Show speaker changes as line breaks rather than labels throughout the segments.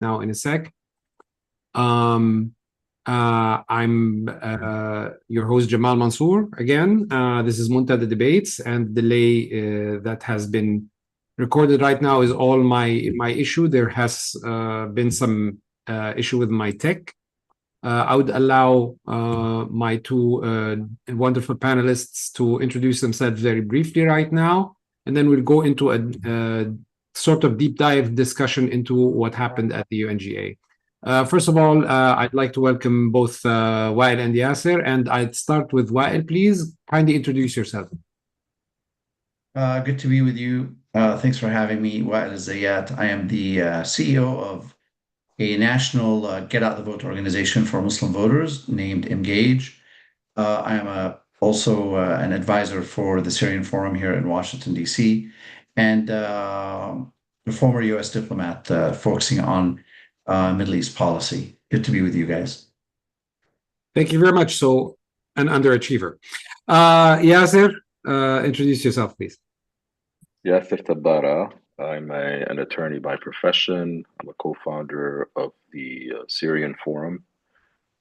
now in a sec. I'm your host, Jamal Mansour, again. This is Muntada Debates, and the delay that has been recorded right now is all my issue. There has been some issue with my tech. I would allow my two wonderful panelists to introduce themselves very briefly right now, and then we'll go into a sort of deep dive discussion into what happened at the UNGA. First of all, I'd like to welcome both Wael and Yasser, and I'd start with Wael. Please kindly introduce yourself.
Good to be with you. Thanks for having me. Wael Zayat. I am the CEO of a national Get Out the Vote organization for Muslim voters named Engage. I am also an advisor for the Syrian Forum here in Washington, D.C., and a former U.S. diplomat focusing on Middle East policy. Good to be with you guys.
Thank you very much. So, an underachiever. Yasser, introduce yourself, please.
Yasser Tabbara. I'm an attorney by profession. I'm a co-founder of the Syrian Forum.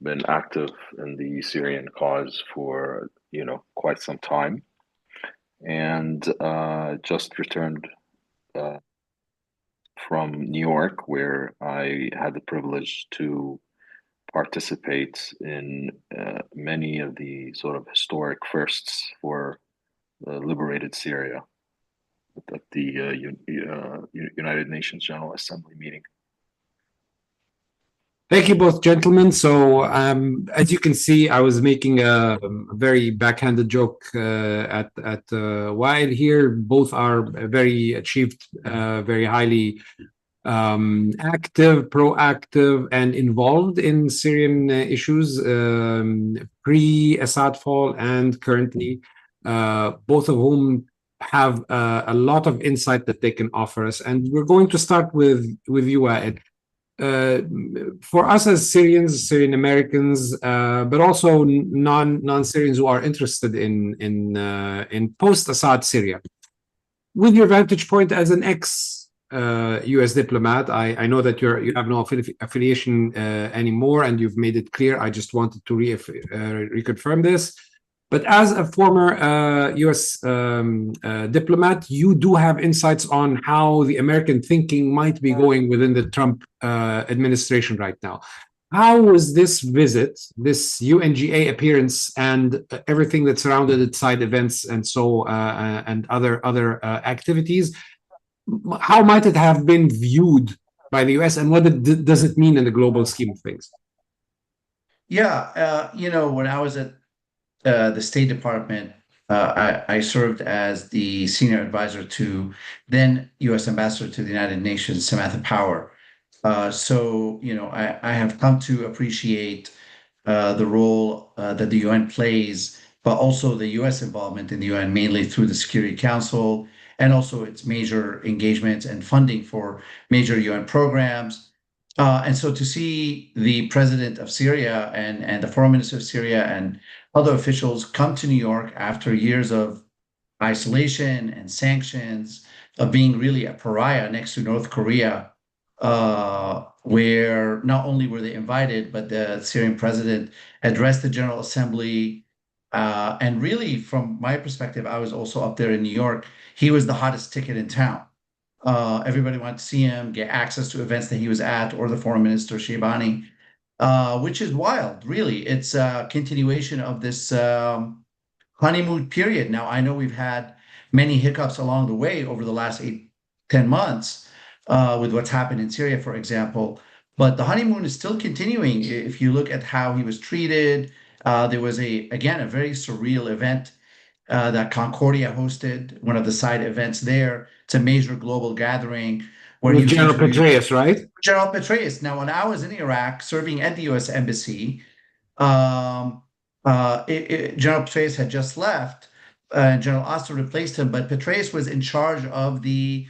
Been active in the Syrian cause for quite some time, and just returned from New York, where I had the privilege to participate in many of the sort of historic firsts for liberated Syria at the United Nations General Assembly meeting.
Thank you both, gentlemen. So, as you can see, I was making a very backhanded joke at Wael here. Both are very achieved, very highly active, proactive, and involved in Syrian issues pre-Assad fall and currently, both of whom have a lot of insight that they can offer us. And we're going to start with you, Wael. For us as Syrians, Syrian Americans, but also non-Syrians who are interested in post-Assad Syria, with your vantage point as an ex-U.S. diplomat, I know that you have no affiliation anymore, and you've made it clear. I just wanted to reconfirm this. But as a former U.S. Diplomat, you do have insights on how the American thinking might be going within the Trump administration right now. How was this visit, this UNGA appearance, and everything that surrounded it, side events, and so and other activities? How might it have been viewed by the U.S. and what does it mean in the global scheme of things?
Yeah, when I was at the State Department, I served as the senior advisor to then U.S. Ambassador to the United Nations, Samantha Power. I have come to appreciate the role that the UN plays, but also the U.S. involvement in the UN, mainly through the Security Council and also its major engagements and funding for major UN programs. And so to see the president of Syria and the foreign minister of Syria and other officials come to New York after years of isolation and sanctions, of being really a pariah next to North Korea, where not only were they invited, but the Syrian president addressed the General Assembly. And really, from my perspective, I was also up there in New York. He was the hottest ticket in town. Everybody wanted to see him, get access to events that he was at, or the foreign minister, Shebani, which is wild, really. It's a continuation of this honeymoon period. Now, I know we've had many hiccups along the way over the last 8-10 months with what's happened in Syria, for example. But the honeymoon is still continuing. If you look at how he was treated, there was again, a very surreal event that Concordia hosted, one of the side events there. It's a major global gathering where
with General Petraeus, right?
General Petraeus. Now, when I was in Iraq serving at the U.S. Embassy, General Petraeus had just left, and General Osser replaced him, but Petraeus was in charge of the,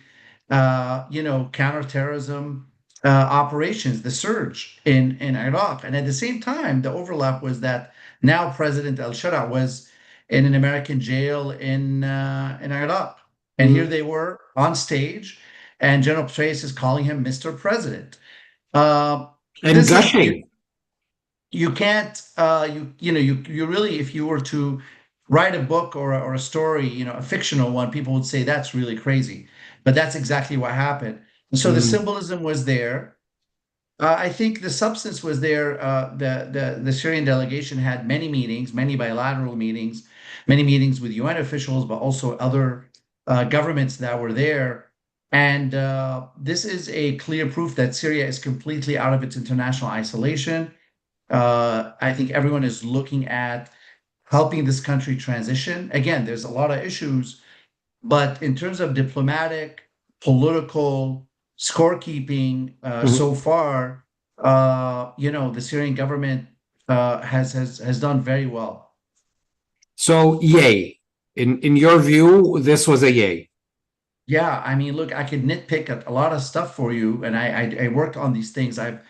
counterterrorism operations, the surge in Iraq. And at the same time, the overlap was that now President al-Shara was in an American jail in Iraq. And here they were on stage, and General Petraeus is calling him Mr. President.
And
This is
gushing.
you can't you really, if you were to write a book or a story, a fictional one, people would say that's really crazy, but that's exactly what happened. And so the
Mm,
symbolism was there. I think the substance was there. The Syrian delegation had many meetings, many bilateral meetings, many meetings with UN officials, but also other governments that were there. And this is a clear proof that Syria is completely out of its international isolation. I think everyone is looking at helping this country transition. Again, there's a lot of issues, but in terms of diplomatic, political scorekeeping,
mhm.
so far, the Syrian government has done very well.
So, yay. In your view, this was a yay.
Yeah, I mean, look, I could nitpick a lot of stuff for you, and I worked on these things. I've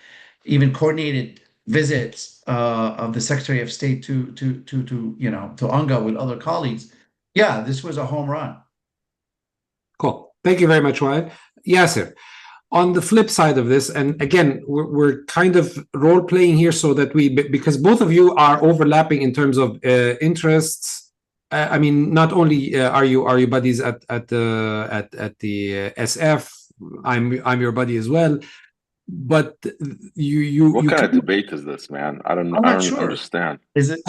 even coordinated visits of the Secretary of State to UNGA with other colleagues. Yeah, this was a home run.
Cool. Thank you very much, Wyatt. Yasser, on the flip side of this, and again, we're kind of role playing here so that because both of you are overlapping in terms of interests. I mean, not only are you buddies at the SF. I'm your buddy as well, but
What
you
kind of
can.
debate is this, man?
I'm
I
not
don't
sure.
understand.
Is it?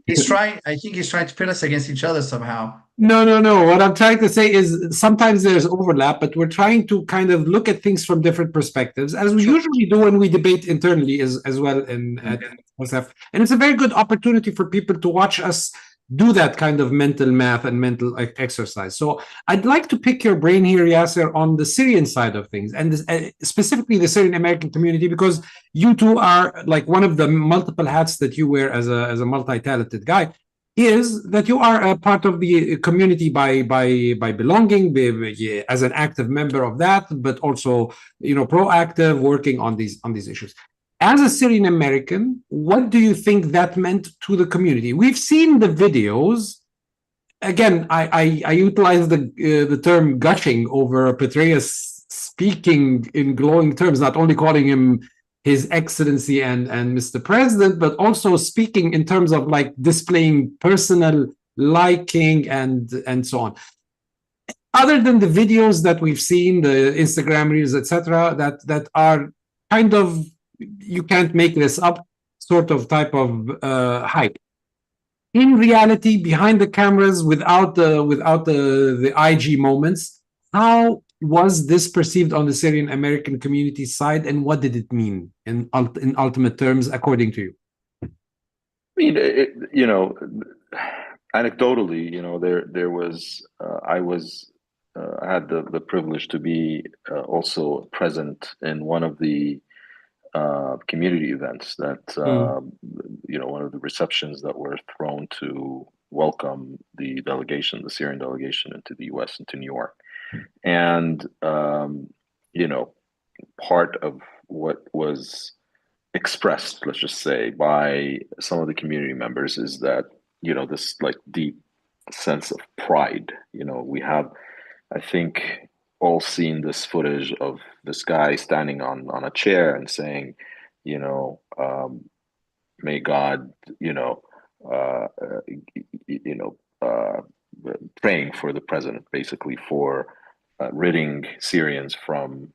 He's trying. I think he's trying to pit us against each other somehow.
No, no, no. What I'm trying to say is sometimes there's overlap, but we're trying to kind of look at things from different perspectives, as we
Sure.
usually do when we debate internally as well in at SF. And it's a very good opportunity for people to watch us do that kind of mental math and mental exercise. So I'd like to pick your brain here, Yasser, on the Syrian side of things, and specifically the Syrian American community, because you two are like one of the multiple hats that you wear as a multi-talented guy. Is that you are a part of the community by belonging, as an active member of that, but also proactive, working on these issues. As a Syrian American, what do you think that meant to the community? We've seen the videos. Again, I utilize the term gushing over Petraeus speaking in glowing terms, not only calling him His Excellency and Mr. President, but also speaking in terms of like displaying personal liking and so on. Other than the videos that we've seen, the Instagram reels, etc., that are kind of, you can't make this up, sort of type of hype. In reality, behind the cameras, without the IG moments, how was this perceived on the Syrian American community side, and what did it mean in ultimate terms, according to you?
I mean, anecdotally, there was I had the privilege to be also present in one of the community events that one of the receptions that were thrown to welcome the delegation, the Syrian delegation, into the U.S., into New York. And part of what was expressed, let's just say, by some of the community members is that this like deep sense of pride. We have, I think, all seen this footage of this guy standing on a chair and saying, may God, uh, uh, you know, uh, praying for the president, basically for ridding Syrians from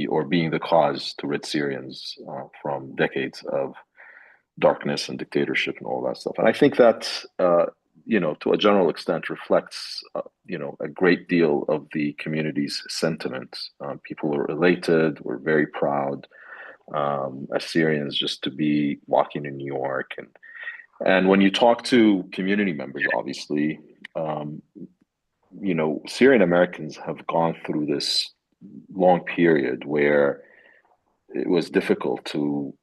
or being the cause to rid Syrians from decades of darkness and dictatorship and all that stuff. And I think that, to a general extent reflects, a great deal of the community's sentiment. People were elated, were very proud as Syrians just to be walking in New York. And when you talk to community members, obviously, Syrian Americans have gone through this long period where it was difficult to,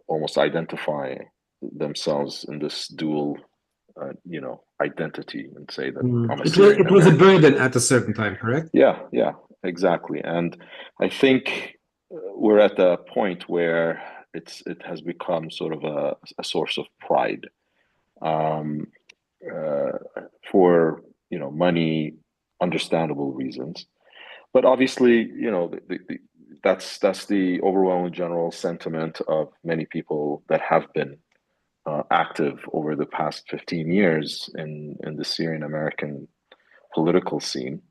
almost identify themselves in this dual, identity and say that I'm a Syrian
It was a
American.
burden at a certain time, correct?
Yeah, exactly. And I think we're at the point where it has become sort of a source of pride um, uh, for many understandable reasons. But obviously, that's the overwhelming general sentiment of many people that have been active over the past 15 years in the Syrian American political scene.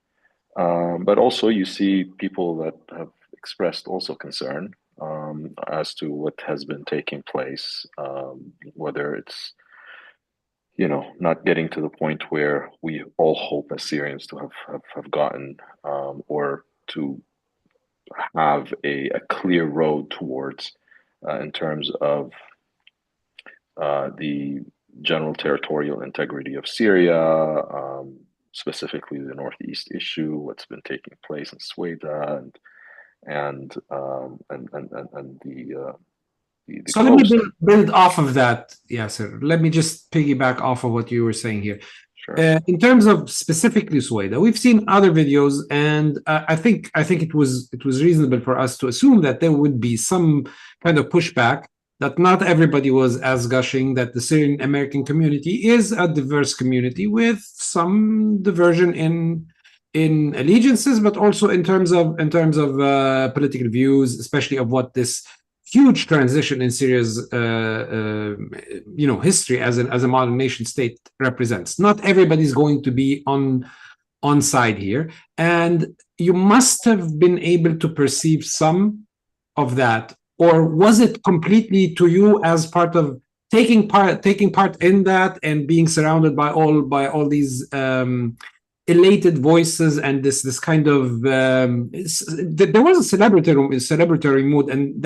But also, you see people that have expressed also concern as to what has been taking place, whether it's not getting to the point where we all hope as Syrians to have gotten, or to have a clear road towards, in terms of the general territorial integrity of Syria, specifically the Northeast issue, what's been taking place in Sweden, and the
So let me
coast.
build off of that, Yasser. Let me just piggyback off of what you were saying here.
Sure.
In terms of specifically Sueda, we've seen other videos, and I think it was reasonable for us to assume that there would be some kind of pushback, that not everybody was as gushing, that the Syrian American community is a diverse community with some diversion in allegiances, but also in terms of political views, especially of what this huge transition in Syria's history as a modern nation state represents. Not everybody's going to be on side here, and you must have been able to perceive some of that, or was it completely to you as part of taking part in that and being surrounded by all these elated voices and this kind of there was a celebratory mood, and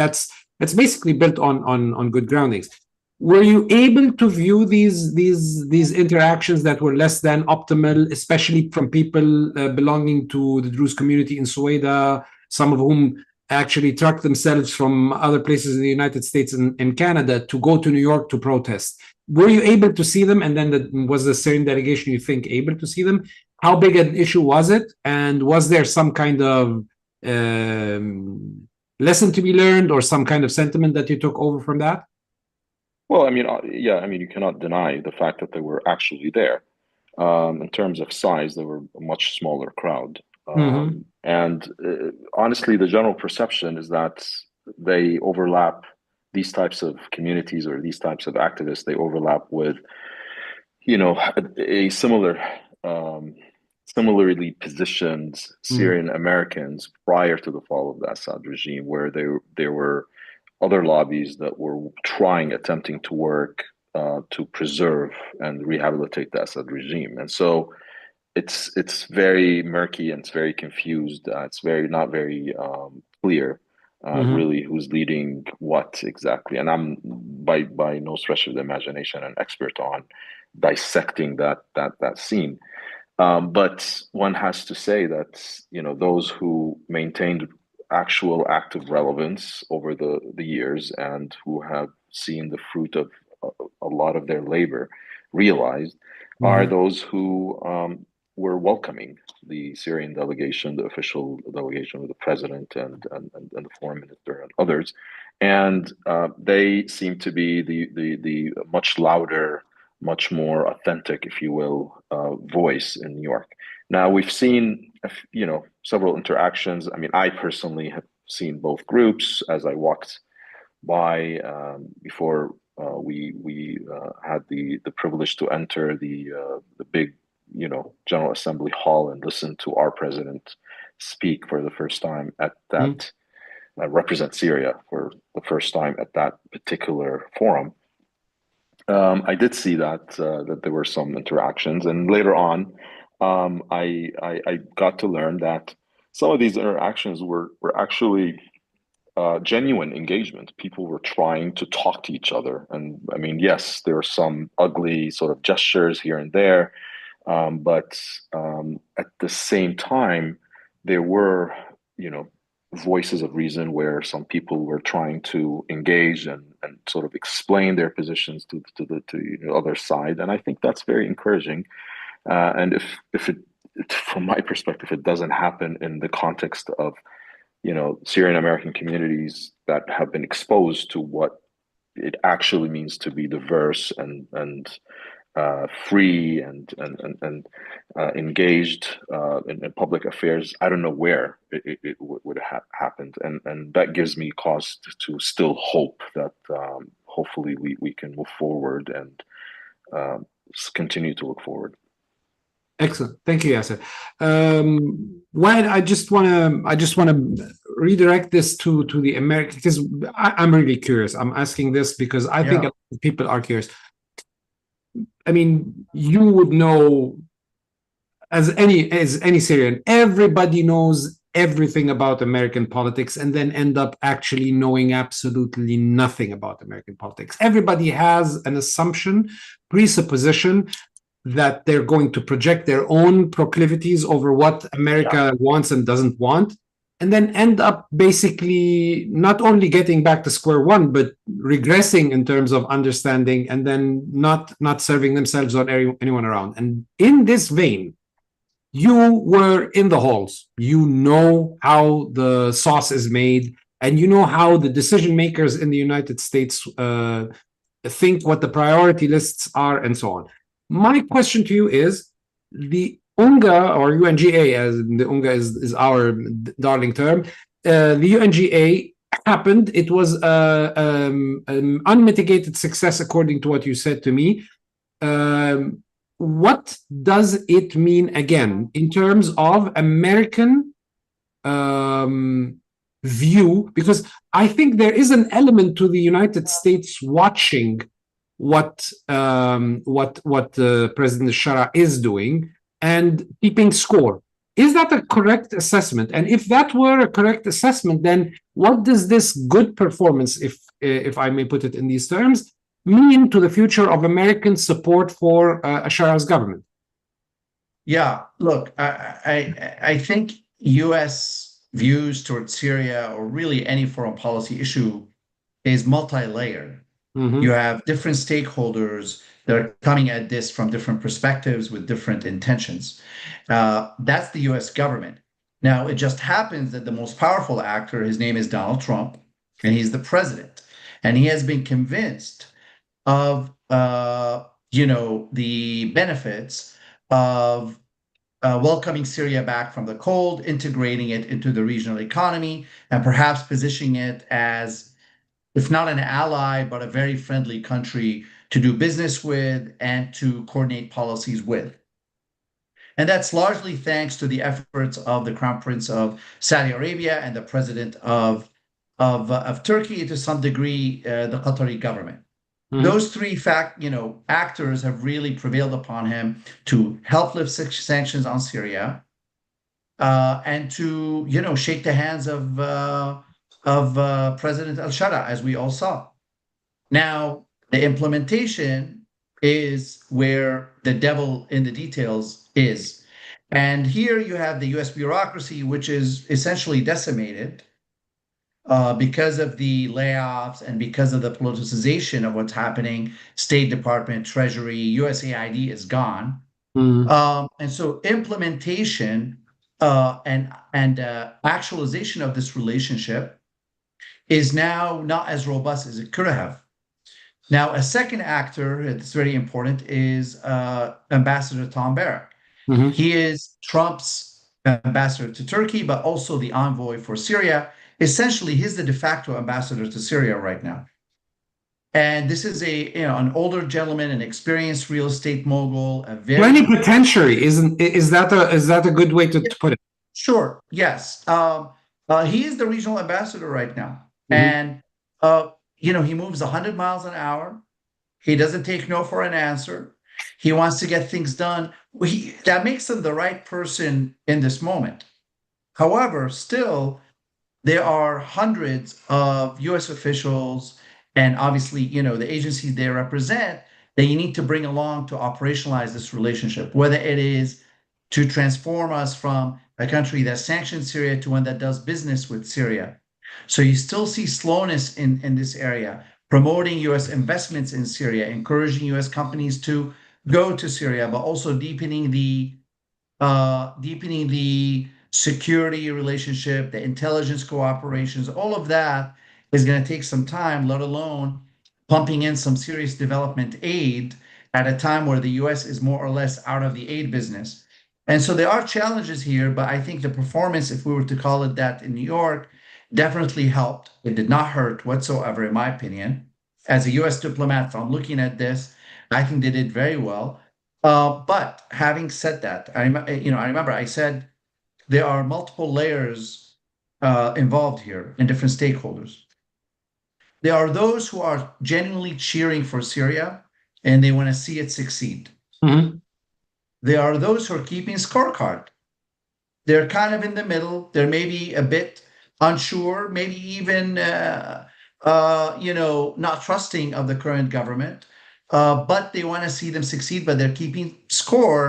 that's basically built on good groundings. Were you able to view these interactions that were less than optimal, especially from people belonging to the Druze community in Sueda, some of whom actually trucked themselves from other places in the United States and Canada to go to New York to protest? Were you able to see them? And then was the Syrian delegation, you think, able to see them? How big an issue was it? And was there some kind of lesson to be learned, or some kind of sentiment that you took over from that?
Well, I mean, you cannot deny the fact that they were actually there. In terms of size, they were a much smaller crowd. And honestly, the general perception is that they overlap, these types of communities or these types of activists, they overlap with, a similarly positioned Syrian Americans prior to the fall of the Assad regime, where there were other lobbies that were attempting to work to preserve and rehabilitate the Assad regime. And so it's very murky and it's very confused. It's not very clear, really, who's leading what exactly. And I'm by no stretch of the imagination an expert on dissecting that scene. But one has to say that those who maintained actual active relevance over the years and who have seen the fruit of a lot of their labor realized are those who were welcoming the Syrian delegation, the official delegation of the president and the foreign minister and others, and they seem to be the much louder, much more authentic, if you will, voice in New York. Now, we've seen, several interactions. I mean, I personally have seen both groups as I walked by before we had the privilege to enter the big, General Assembly hall and listen to our president speak for the first time at that, represent Syria for the first time at that particular forum. I did see that there were some interactions, and later on, I got to learn that some of these interactions were actually genuine engagement. People were trying to talk to each other, and I mean, yes, there were some ugly sort of gestures here and there, but at the same time, there were, voices of reason where some people were trying to engage and sort of explain their positions to the other side, and I think that's very encouraging. And if it, from my perspective, it doesn't happen in the context of Syrian American communities that have been exposed to what it actually means to be diverse and free and engaged in public affairs, I don't know where it would have happened, and that gives me cause to still hope that hopefully we can move forward and continue to look forward.
Excellent. Thank you, Yasser. Wyatt, I just want to redirect this to the American, because I'm really curious. I'm asking this because I think a lot of people are curious. I mean, you would know, as any Syrian, everybody knows everything about American politics and then end up actually knowing absolutely nothing about American politics. Everybody has an assumption, presupposition that they're going to project their own proclivities over what America wants and doesn't want, and then end up basically not only getting back to square one, but regressing in terms of understanding, and then not serving themselves or anyone around. And in this vein, you were in the halls. You know how the sauce is made, and you know how the decision makers in the United States think, what the priority lists are, and so on. My question to you is, the UNGA, or UNGA, as the UNGA is our darling term, the UNGA happened. It was an unmitigated success, according to what you said to me. What does it mean, again, in terms of American view? Because I think there is an element to the United States watching what President Shara is doing and keeping score. Is that a correct assessment? And if that were a correct assessment, then what does this good performance, if I may put it in these terms, mean to the future of American support for Shara's government?
Yeah, look, I think U.S. views towards Syria, or really any foreign policy issue, is multi-layered. You have different stakeholders that are coming at this from different perspectives with different intentions. That's the US government. Now, it just happens that the most powerful actor, his name is Donald Trump, and he's the president. And he has been convinced of, the benefits of welcoming Syria back from the cold, integrating it into the regional economy, and perhaps positioning it as, if not an ally, but a very friendly country to do business with and to coordinate policies with. And that's largely thanks to the efforts of the Crown Prince of Saudi Arabia and the President of Turkey, to some degree, the Qatari government. Those three actors have really prevailed upon him to help lift sanctions on Syria, and to shake the hands of President al-Shara, as we all saw. Now, the implementation is where the devil in the details is. And here you have the US bureaucracy, which is essentially decimated because of the layoffs and because of the politicization of what's happening. State Department, Treasury, USAID is gone. And so implementation and actualization of this relationship is now not as robust as it could have. Now, a second actor that's very important is Ambassador Tom Barrack. He is Trump's ambassador to Turkey, but also the envoy for Syria. Essentially, he's the de facto ambassador to Syria right now. And this is an older gentleman, an experienced real estate mogul, a very
plenipotentiary. Is that a good way to put it?
Sure. Yes. He is the regional ambassador right now. And, he moves 100 miles an hour. He doesn't take no for an answer. He wants to get things done. That makes him the right person in this moment. However, still, there are hundreds of U.S. officials and obviously, the agencies they represent that you need to bring along to operationalize this relationship, whether it is to transform us from a country that sanctions Syria to one that does business with Syria. So you still see slowness in this area, promoting U.S. investments in Syria, encouraging U.S. companies to go to Syria, but also deepening the security relationship, the intelligence cooperations. All of that is going to take some time, let alone pumping in some serious development aid at a time where the US is more or less out of the aid business. And so there are challenges here, but I think the performance, if we were to call it that in New York, definitely helped. It did not hurt whatsoever, in my opinion. As a US diplomat, if I'm looking at this, I think they did very well. But having said that, I remember I said there are multiple layers involved here and different stakeholders. There are those who are genuinely cheering for Syria and they want to see it succeed.
Mhm.
There are those who are keeping scorecard. They're kind of in the middle. They're maybe a bit unsure, maybe even not trusting of the current government, but they want to see them succeed. But they're keeping score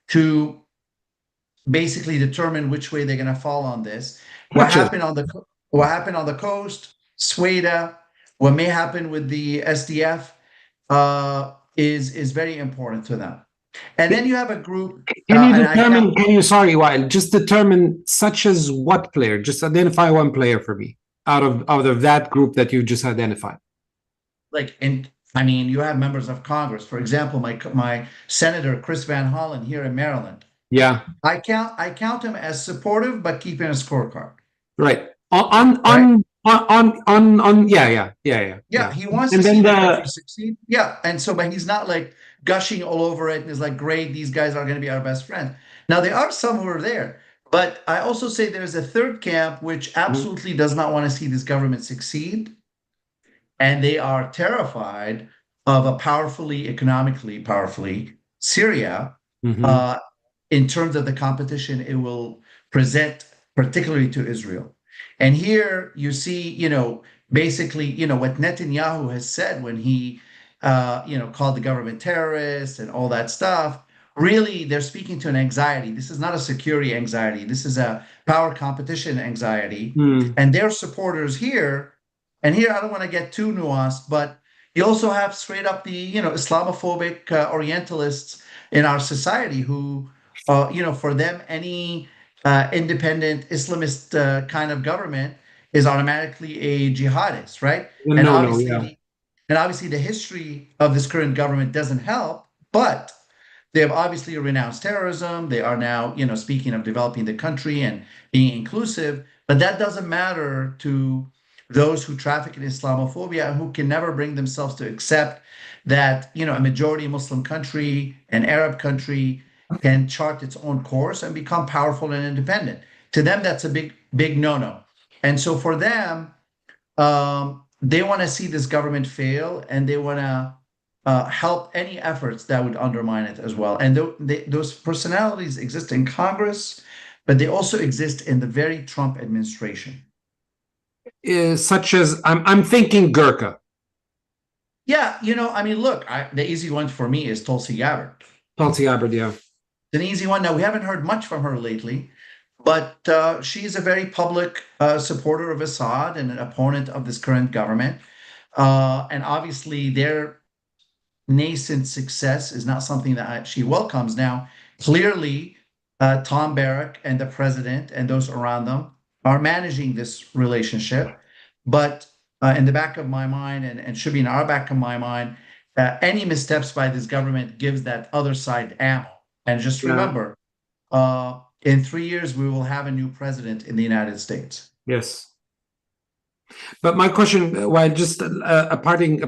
to basically determine which way they're going to fall on this. What
Gotcha.
happened on the coast, Sweda, what may happen with the SDF is very important to them. And then you have a group.
Can you
and I
determine,
count,
sorry, Wael, just determine such as what player? Just identify one player for me out of that group that you just identified.
you have members of Congress. For example, my Senator Chris Van Hollen here in Maryland.
Yeah,
I count him as supportive, but keeping a scorecard.
right.
Yeah, he wants
And
to see
then
the country succeed. Yeah, and so, but he's not like gushing all over it and is like, great, these guys are going to be our best friends. Now, there are some who are there, but I also say there's a third camp which absolutely does not want to see this government succeed. And they are terrified of a economically powerfully Syria, in terms of the competition it will present, particularly to Israel. And here you see, basically, what Netanyahu has said when he, called the government terrorists and all that stuff. Really, they're speaking to an anxiety. This is not a security anxiety. This is a power competition anxiety. And their supporters here, and here I don't want to get too nuanced, but you also have straight up the, Islamophobic Orientalists in our society who, for them, any independent Islamist kind of government is automatically a jihadist, right? And obviously the history of this current government doesn't help, but they have obviously renounced terrorism. They are now, speaking of developing the country and being inclusive, but that doesn't matter to those who traffic in Islamophobia and who can never bring themselves to accept that, a majority Muslim country, an Arab country, can chart its own course and become powerful and independent. To them, that's a big, big no-no. And so for them, they want to see this government fail, and they want to help any efforts that would undermine it as well. And those personalities exist in Congress, but they also exist in the very Trump administration.
Such as, I'm thinking Gurkha.
Yeah, look, the easy one for me is Tulsi Gabbard.
Tulsi Gabbard, yeah.
It's an easy one. Now, we haven't heard much from her lately, but she's a very public supporter of Assad and an opponent of this current government. And obviously, their nascent success is not something that she welcomes. Now, clearly, Tom Barrack and the president and those around them are managing this relationship. But in the back of my mind, and should be in our back of my mind, any missteps by this government gives that other side ammo. And just remember, in 3 years, we will have a new president in the United States.
Yes. But my question, well, just a parting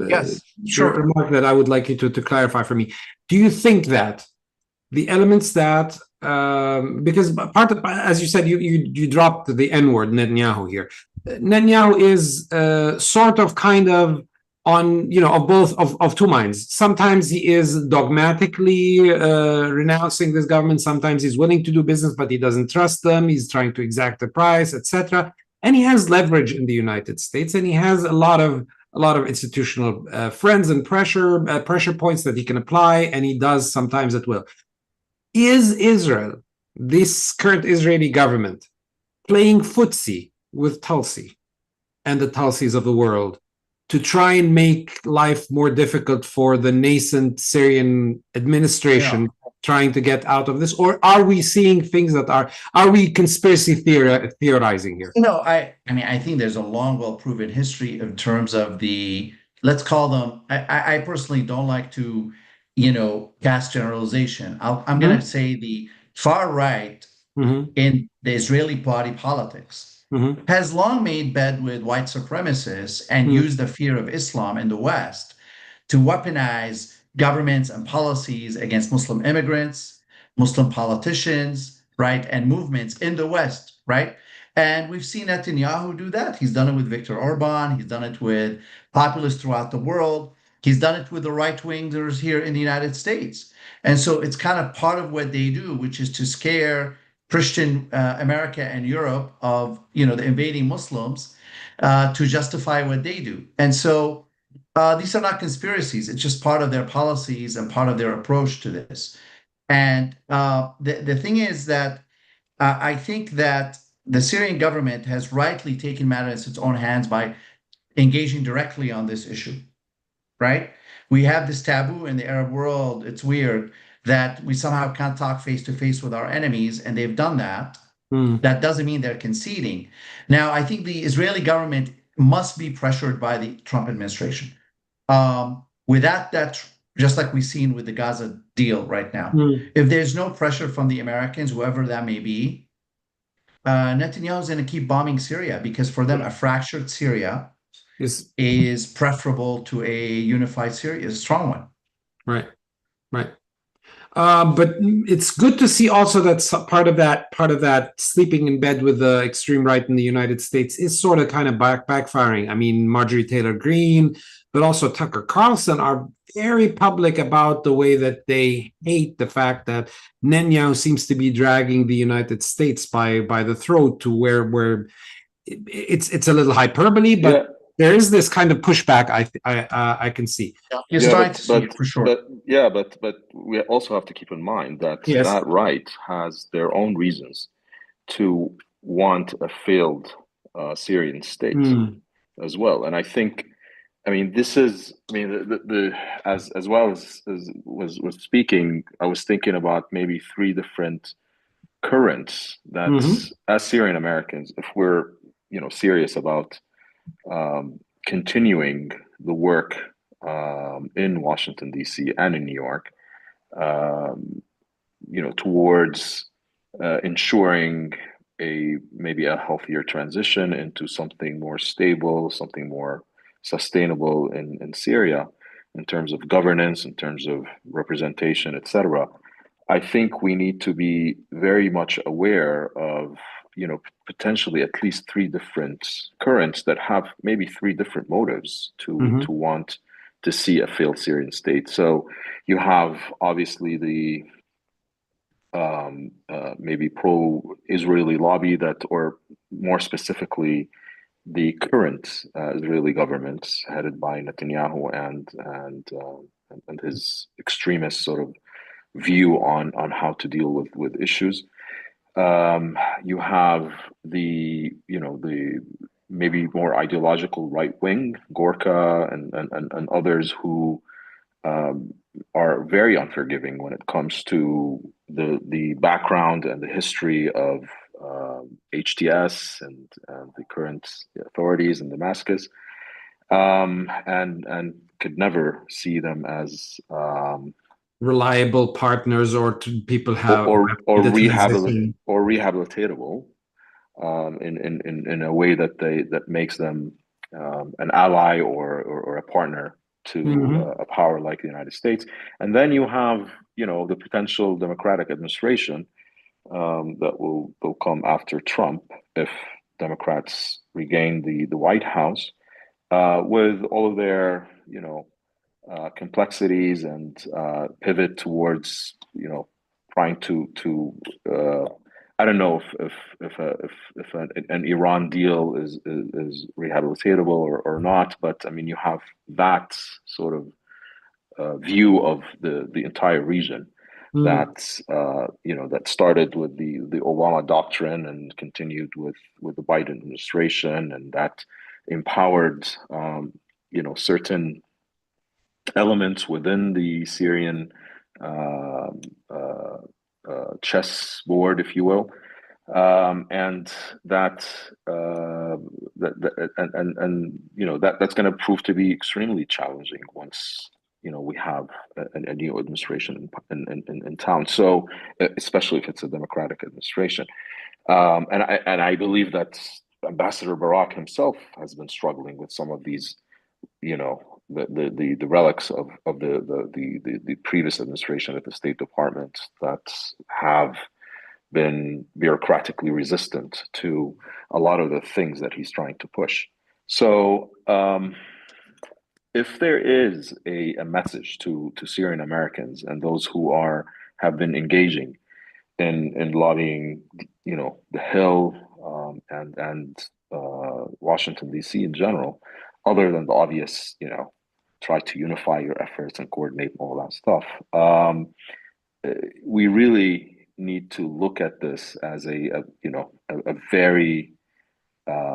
Yes, sure.
remark that I would like you to clarify for me. Do you think that the elements that, because part of, as you said, you dropped the N-word, Netanyahu here. Netanyahu is sort of kind of on, of two minds. Sometimes he is dogmatically renouncing this government. Sometimes he's willing to do business, but he doesn't trust them. He's trying to exact a price, etc. And he has leverage in the United States, and he has a lot of institutional friends and pressure points that he can apply, and he does sometimes at will. Is Israel, this current Israeli government, playing footsie with Tulsi and the Tulsis of the world to try and make life more difficult for the nascent Syrian administration trying to get out of this? Or are we seeing things that are we conspiracy theorizing here?
I think there's a long, well-proven history in terms of the let's call them, I personally don't like to, cast generalization. I'm going to
Mm-hmm.
say the far right
Mm-hmm.
in the Israeli body politics
Mm-hmm.
has long made bed with white supremacists and
Mm-hmm.
used the fear of Islam in the West to weaponize governments and policies against Muslim immigrants, Muslim politicians, right, and movements in the West, right? And we've seen Netanyahu do that. He's done it with Viktor Orban. He's done it with populists throughout the world. He's done it with the right wingers here in the United States. And so it's kind of part of what they do, which is to scare Christian America and Europe of the invading Muslims to justify what they do. And so these are not conspiracies. It's just part of their policies and part of their approach to this. And the thing is that I think that the Syrian government has rightly taken matters in its own hands by engaging directly on this issue, right? We have this taboo in the Arab world. It's weird that we somehow can't talk face to face with our enemies, and they've done that.
Mm-hmm.
That doesn't mean they're conceding. Now, I think the Israeli government must be pressured by the Trump administration. Without that, just like we've seen with the Gaza deal right now, if there's no pressure from the Americans, whoever that may be, Netanyahu's going to keep bombing Syria because for them, a fractured Syria is preferable to a unified Syria, a strong one.
Right, right. But it's good to see also that part of that sleeping in bed with the extreme right in the United States is sort of kind of backfiring. I mean, Marjorie Taylor Greene, but also Tucker Carlson are very public about the way that they hate the fact that Netanyahu seems to be dragging the United States by the throat to where it's a little hyperbole, but.
Yeah.
There is this kind of pushback I can see.
You're starting to see it for sure.
But we also have to keep in mind that that right has their own reasons to want a failed Syrian state as well. And I think, I mean, this is, I mean, as well as was speaking, I was thinking about maybe three different currents that as Syrian Americans, if we're serious about continuing the work in Washington, D.C. and in New York, towards ensuring maybe a healthier transition into something more stable, something more sustainable in Syria, in terms of governance, in terms of representation, etc. I think we need to be very much aware of, potentially at least three different currents that have maybe three different motives to want to see a failed Syrian state. So you have obviously the maybe pro-Israeli lobby that, or more specifically, the current Israeli government headed by Netanyahu and his extremist sort of view on how to deal with issues. You have the maybe more ideological right wing, Gorka and others who are very unforgiving when it comes to the background and the history of HTS and the current authorities in Damascus, and could never see them as
reliable partners or people have
or rehabilitatable in a way that makes them an ally or a partner to a power like the United States. And then you have the potential Democratic administration that will come after Trump if Democrats regain the White House, with all of their complexities and pivot towards trying to I don't know if an Iran deal is rehabilitatable or not, but I mean you have that sort of view of the entire region that that started with the Obama doctrine and continued with the Biden administration, and that empowered certain elements within the Syrian chess board, if you will, and that, and that's going to prove to be extremely challenging once we have a new administration in town. So especially if it's a Democratic administration, and I believe that Ambassador Barak himself has been struggling with some of these, the relics of the previous administration at the State Department that have been bureaucratically resistant to a lot of the things that he's trying to push. So if there is a message to Syrian Americans and those who have been engaging in lobbying, the Hill, and Washington D.C. in general, other than the obvious, try to unify your efforts and coordinate all that stuff, we really need to look at this as a very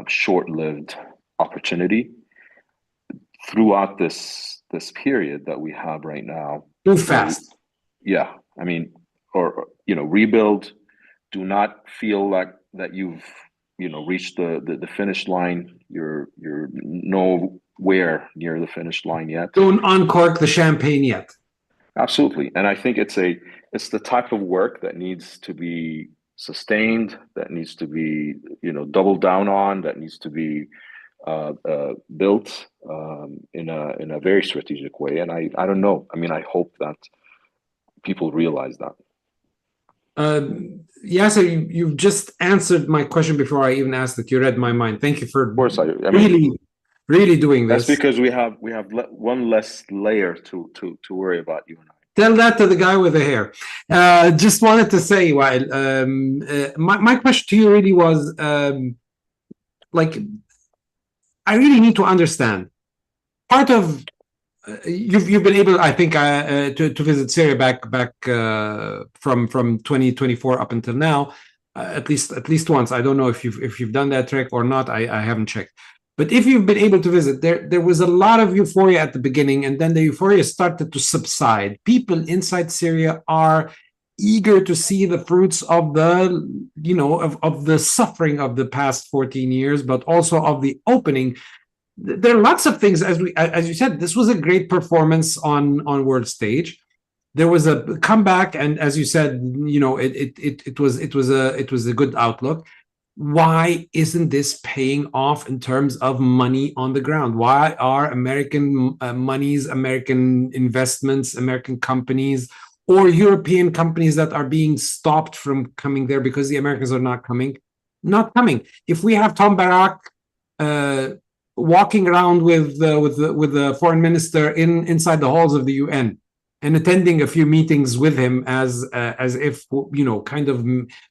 short-lived opportunity throughout this period that we have right now.
Too fast.
Yeah, I mean, or rebuild. Do not feel like that you've reached the finish line. You're nowhere near the finish line yet.
Don't uncork the champagne yet.
Absolutely, and I think it's the type of work that needs to be sustained, that needs to be doubled down on, that needs to be built in a very strategic way. And I don't know. I mean, I hope that people realize that.
Yasser, you've just answered my question before I even asked it. You read my mind. Thank you for
Of course, I mean,
really doing this.
That's because we have one less layer to worry about, you and I.
Tell that to the guy with the hair. Just wanted to say, Wael, my question to you really was, like, I really need to understand. Part of you've been able, I think, to visit Syria back from 2024 up until now, at least once. I don't know if you've done that trek or not. I haven't checked. But if you've been able to visit, there was a lot of euphoria at the beginning, and then the euphoria started to subside. People inside Syria are eager to see the fruits of the suffering of the past 14 years, but also of the opening. There are lots of things, as you said, this was a great performance on world stage. There was a comeback, and as you said, it was a good outlook. Why isn't this paying off in terms of money on the ground? Why are American monies, American investments, American companies, or European companies that are being stopped from coming there because the Americans are not coming? If we have Tom Barak walking around with the foreign minister inside the halls of the UN and attending a few meetings with him as if kind of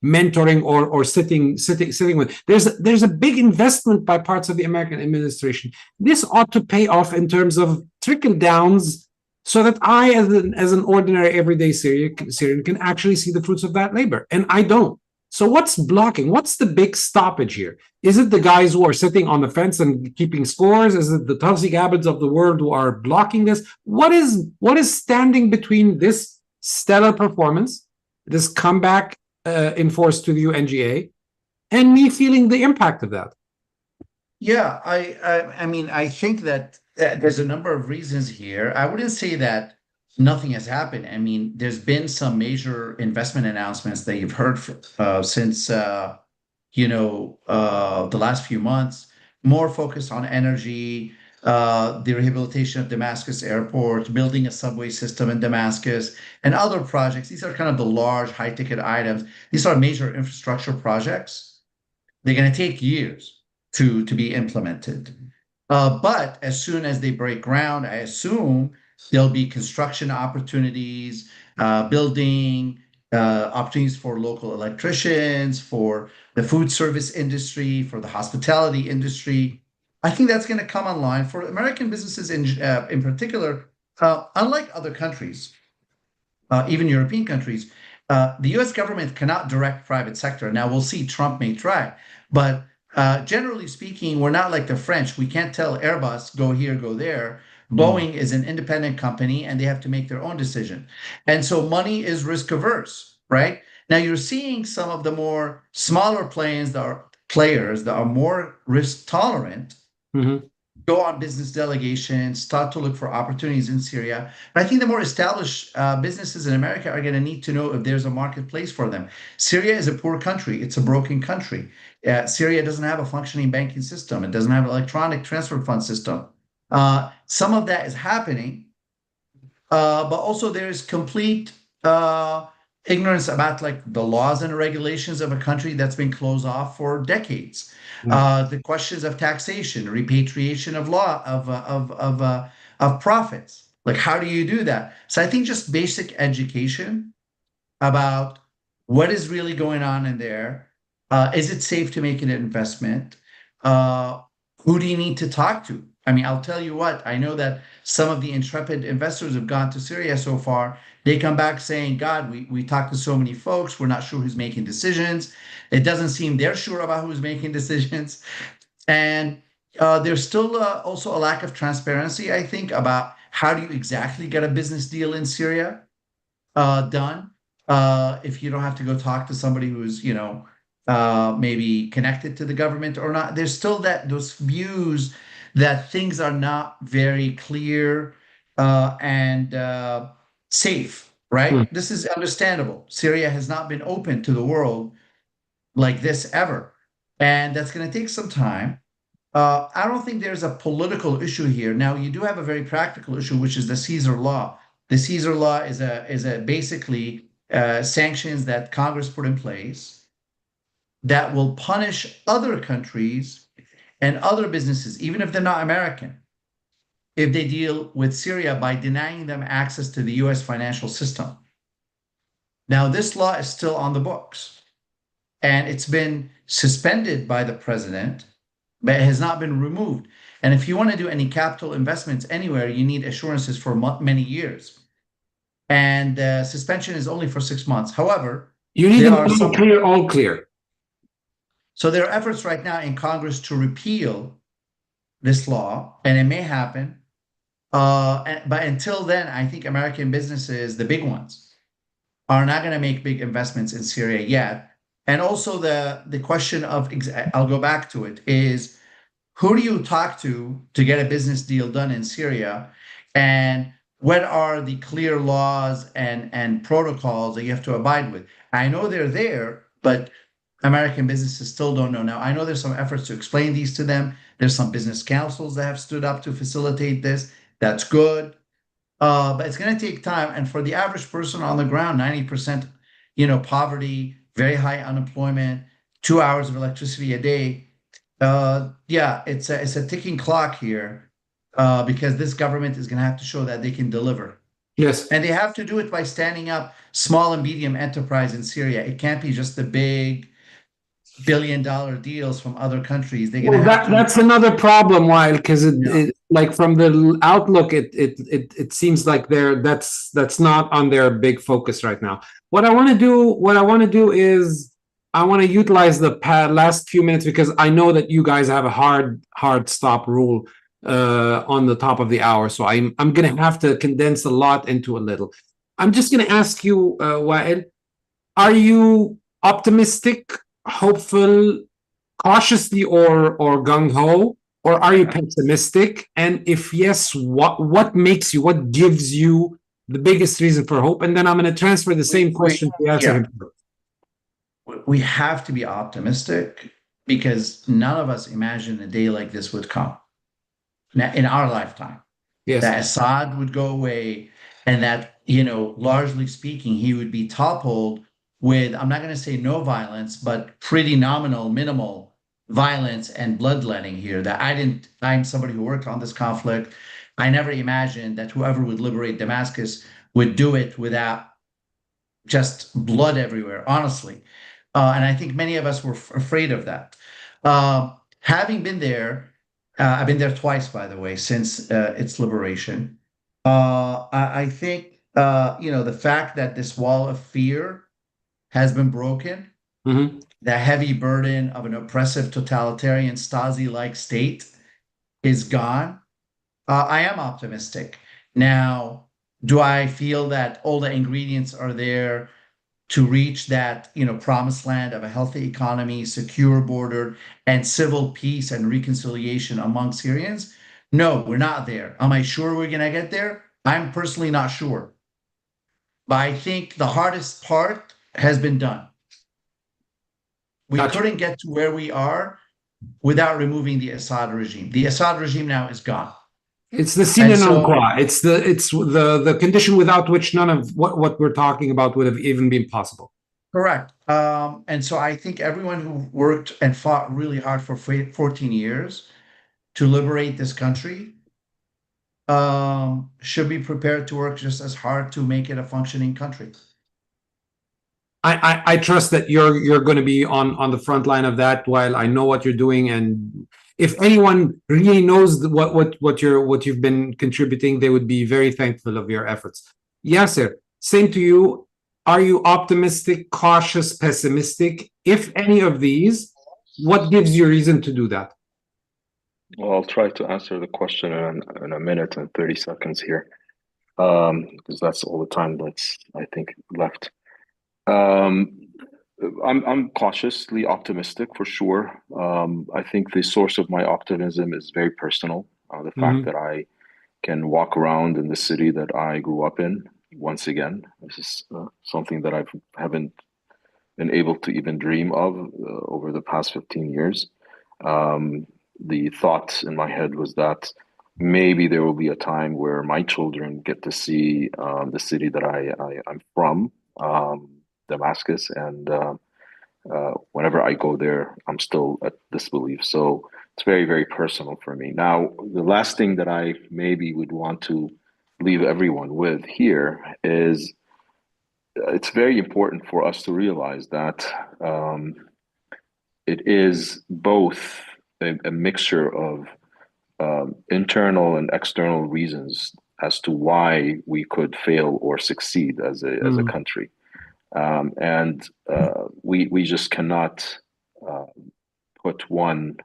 mentoring or sitting with. There's a big investment by parts of the American administration. This ought to pay off in terms of trickle downs, so that I, as an ordinary everyday Syrian, can actually see the fruits of that labor, and I don't. So what's blocking? What's the big stoppage here? Is it the guys who are sitting on the fence and keeping scores? Is it the Tulsi Gabbards of the world who are blocking this? What is standing between this stellar performance, this comeback enforced to the UNGA, and me feeling the impact of that?
Yeah, I mean, I think that there's a number of reasons here. I wouldn't say that nothing has happened. I mean, there's been some major investment announcements that you've heard since the last few months, more focused on energy, the rehabilitation of Damascus Airport, building a subway system in Damascus, and other projects. These are kind of the large, high-ticket items. These are major infrastructure projects. They're going to take years to be implemented. But as soon as they break ground, I assume there'll be construction opportunities, building opportunities for local electricians, for the food service industry, for the hospitality industry. I think that's going to come online for American businesses in particular. Unlike other countries, even European countries, the U.S. government cannot direct private sector. Now we'll see. Trump may try, but generally speaking, we're not like the French. We can't tell Airbus go here, go there. Boeing is an independent company and they have to make their own decision. And so money is risk averse, right? Now you're seeing some of the more smaller players that are more risk tolerant
Mhm.
go on business delegations, start to look for opportunities in Syria. But I think the more established businesses in America are going to need to know if there's a marketplace for them. Syria is a poor country. It's a broken country. Syria doesn't have a functioning banking system. It doesn't have an electronic transfer fund system. Some of that is happening, but also there's complete ignorance about like the laws and regulations of a country that's been closed off for decades. The questions of taxation, repatriation of law of profits. Like, how do you do that? So I think just basic education about what is really going on in there. Is it safe to make an investment? Who do you need to talk to? I mean, I'll tell you what, I know that some of the intrepid investors have gone to Syria so far. They come back saying, God, we talked to so many folks. We're not sure who's making decisions. It doesn't seem they're sure about who's making decisions. And there's still also a lack of transparency, I think, about how do you exactly get a business deal in Syria done if you don't have to go talk to somebody who's maybe connected to the government or not. There's still those views that things are not very clear and safe,
Hmm.
right? This is understandable. Syria has not been open to the world like this ever, and that's going to take some time. I don't think there's a political issue here. Now, you do have a very practical issue, which is the Caesar Law. The Caesar Law is a basically sanctions that Congress put in place that will punish other countries and other businesses, even if they're not American, if they deal with Syria by denying them access to the U.S. financial system. Now, this law is still on the books, and it's been suspended by the president, but it has not been removed. And if you want to do any capital investments anywhere, you need assurances for many years. And suspension is only for 6 months. However,
You need
there
them
are
all clear, all clear.
so there are efforts right now in Congress to repeal this law, and it may happen. But until then, I think American businesses, the big ones, are not going to make big investments in Syria yet. And also the question of, I'll go back to it, is who do you talk to get a business deal done in Syria? And what are the clear laws and protocols that you have to abide with? I know they're there, but American businesses still don't know. Now, I know there's some efforts to explain these to them. There's some business councils that have stood up to facilitate this. That's good. But it's going to take time. And for the average person on the ground, 90%, poverty, very high unemployment, 2 hours of electricity a day. Yeah, it's a ticking clock here because this government is going to have to show that they can deliver.
Yes.
And they have to do it by standing up small and medium enterprise in Syria. It can't be just the big billion-dollar deals from other countries. They're going
Well,
to have to.
that's another problem, while because
Yeah.
like from the outlook, it seems like that's not on their big focus right now. What I want to do is I want to utilize the last few minutes because I know that you guys have a hard stop rule on the top of the hour, so I'm gonna have to condense a lot into a little. I'm just gonna ask you, Wael, are you optimistic, hopeful, cautiously, or gung-ho, or are you pessimistic? And if yes, what gives you the biggest reason for hope? And then I'm going to transfer the same question to answer
Yeah,
him.
we have to be optimistic because none of us imagined a day like this would come in our lifetime.
Yes.
That Assad would go away and that, largely speaking, he would be toppled with, I'm not going to say no violence, but pretty minimal violence and bloodletting here. I'm somebody who worked on this conflict. I never imagined that whoever would liberate Damascus would do it without just blood everywhere, honestly. And I think many of us were afraid of that. Having been there, I've been there twice, by the way, since its liberation. I think the fact that this wall of fear has been broken, the heavy burden of an oppressive totalitarian Stasi-like state is gone. I am optimistic. Now, do I feel that all the ingredients are there to reach that, promised land of a healthy economy, secure border, and civil peace and reconciliation among Syrians? No, we're not there. Am I sure we're going to get there? I'm personally not sure. But I think the hardest part has been done. We
Gotcha.
couldn't get to where we are without removing the Assad regime. The Assad regime now is gone.
It's the sine non qua. It's the condition without which none of what we're talking about would have even been possible.
Correct. And so I think everyone who worked and fought really hard for 14 years to liberate this country should be prepared to work just as hard to make it a functioning country.
I trust that you're going to be on the front line of that, while I know what you're doing, and if anyone really knows what you've been contributing, they would be very thankful of your efforts. Yasser, same to you. Are you optimistic, cautious, pessimistic? If any of these, what gives you reason to do that?
Well, I'll try to answer the question in a minute and 30 seconds here, because that's all the time that's, I think, left. I'm cautiously optimistic for sure. I think the source of my optimism is very personal. The fact that I can walk around in the city that I grew up in once again. This is something that I haven't been able to even dream of over the past 15 years. The thought in my head was that maybe there will be a time where my children get to see the city that I'm from, Damascus, and whenever I go there, I'm still at this belief. So it's very, very personal for me. Now, the last thing that I maybe would want to leave everyone with here is it's very important for us to realize that it is both a mixture of internal and external reasons as to why we could fail or succeed as a country. And we just cannot put more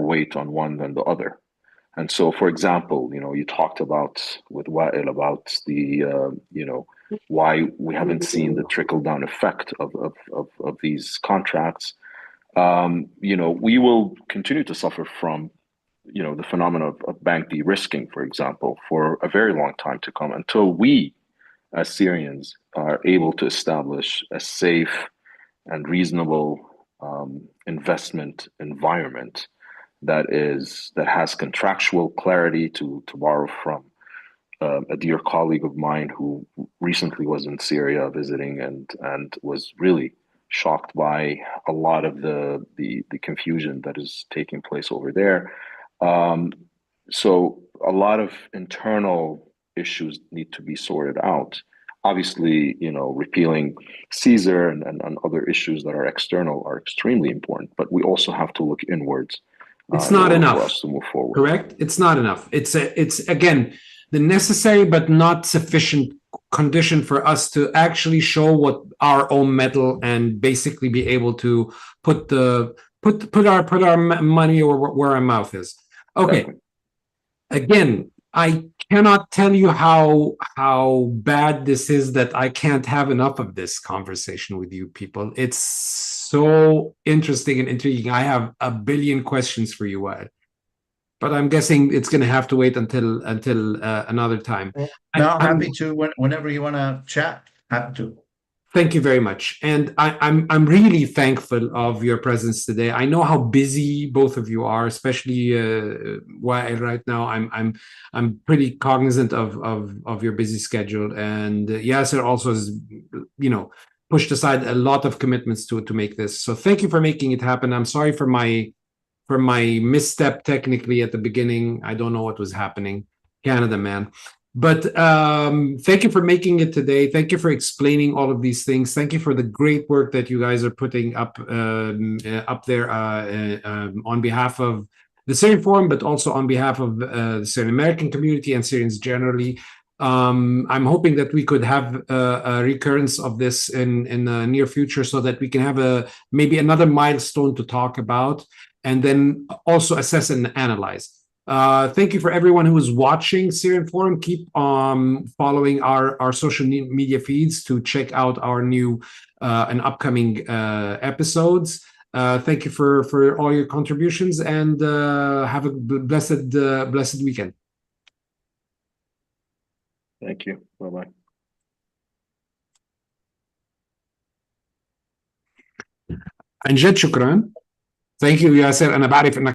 weight on one than the other. And so, for example, you talked about with Wael about the why we haven't seen the trickle down effect of these contracts. We will continue to suffer from the phenomenon of bank de-risking, for example, for a very long time to come, until we as Syrians are able to establish a safe and reasonable investment environment that has contractual clarity, to borrow from a dear colleague of mine who recently was in Syria visiting and was really shocked by a lot of the confusion that is taking place over there. So a lot of internal issues need to be sorted out. Obviously, repealing Caesar and other issues that are external are extremely important, but we also have to look inwards.
It's not enough
for us to move forward.
Correct? It's not enough. It's again the necessary but not sufficient condition for us to actually show what our own mettle and basically be able to put our money where our mouth is. Okay.
Exactly.
Again, I cannot tell you how bad this is that I can't have enough of this conversation with you people. It's so interesting and intriguing. I have a billion questions for you, Wael, but I'm guessing it's going to have to wait until another time.
No, I'm happy to whenever you want to chat. Happy to.
Thank you very much, and I'm really thankful of your presence today. I know how busy both of you are, especially Wael right now. I'm pretty cognizant of your busy schedule, and Yasser also has pushed aside a lot of commitments to make this. So thank you for making it happen. I'm sorry for my misstep technically at the beginning. I don't know what was happening, Canada man. But thank you for making it today. Thank you for explaining all of these things. Thank you for the great work that you guys are putting up there on behalf of the Syrian Forum, but also on behalf of the Syrian American community and Syrians generally. I'm hoping that we could have a recurrence of this in the near future, so that we can have maybe another milestone to talk about, and then also assess and analyze. Thank you for everyone who is watching Syrian Forum. Keep following our social media feeds to check out our new and upcoming episodes. Thank you for all your contributions, and have a blessed weekend.
Thank you. Bye-bye.
عن جد شكرا. Thank you ياسر. أنا بعرف إنك